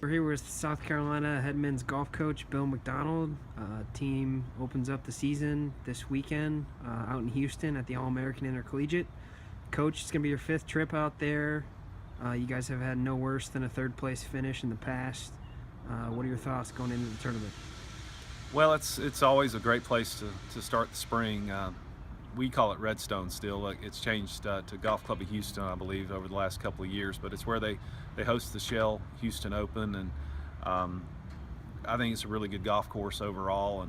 We're here with South Carolina head men's golf coach Bill McDonald. Team opens up the season this weekend out in Houston at the All-American Intercollegiate. Coach, it's going to be your 5th trip out there. You guys have had no worse than a 3rd place finish in the past. What are your thoughts going into the tournament? Well, it's always a great place to start the spring. We call it Redstone still. It's changed to Golf Club of Houston, I believe, over the last couple of years, but it's where they host the Shell Houston Open, and I think it's a really good golf course overall,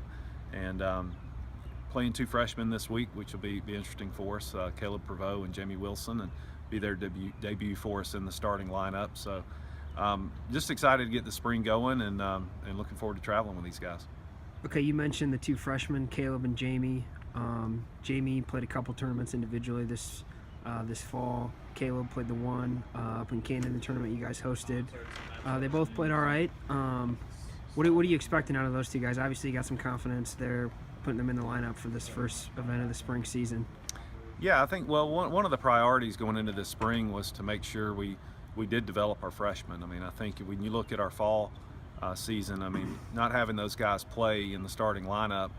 and playing 2 freshmen this week, which will be interesting for us, Caleb Prevost and Jamie Wilson, and be their debut for us in the starting lineup. So just excited to get the spring going, and looking forward to traveling with these guys. Okay, you mentioned the 2 freshmen, Caleb and Jamie. Jamie played a couple tournaments individually this fall. Caleb played the one up in Canada, the tournament you guys hosted. They both played all right. What are you expecting out of those 2 guys? Obviously, you got some confidence there, putting them in the lineup for this first event of the spring season. Yeah, I think, well, one of the priorities going into this spring was to make sure we did develop our freshmen. I mean, I think when you look at our fall season, I mean, not having those guys play in the starting lineup,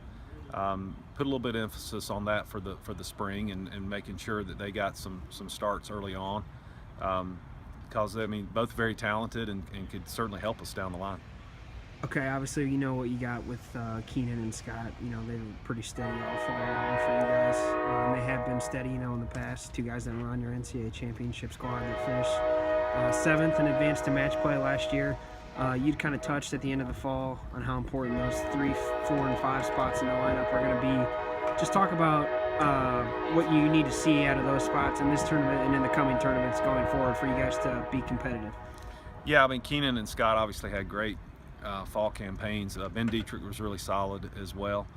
put a little bit of emphasis on that for the spring, and making sure that they got some starts early on, because I mean, both very talented and could certainly help us down the line. Okay, obviously you know what you got with Keenan and Scott. You know, they were pretty steady all fall long for you guys. They have been steady, you know, in the past. 2 guys that were on your NCAA championship squad that finished 7th and advanced to match play last year. You'd kind of touched at the end of the fall on how important those 3, 4, and 5 spots in the lineup are going to be. Just talk about what you need to see out of those spots in this tournament and in the coming tournaments going forward for you guys to be competitive. Yeah, I mean, Keenan and Scott obviously had great fall campaigns. Ben Dietrich was really solid as well.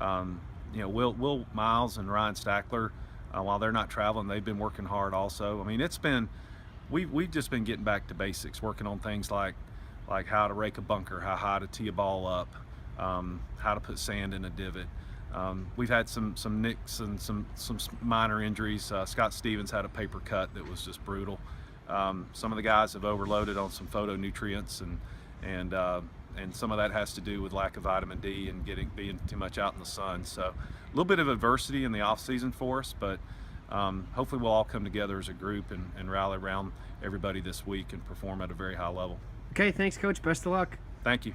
You know, Will Miles and Ryan Stackler, while they're not traveling, they've been working hard also. I mean, we've just been getting back to basics, working on things like how to rake a bunker, how to tee a ball up, how to put sand in a divot. We've had some nicks and some minor injuries. Scott Stevens had a paper cut that was just brutal. Some of the guys have overloaded on some phytonutrients, and some of that has to do with lack of vitamin D and being too much out in the sun. So a little bit of adversity in the off season for us, but hopefully we'll all come together as a group and rally around everybody this week and perform at a very high level. Okay, thanks, Coach. Best of luck. Thank you.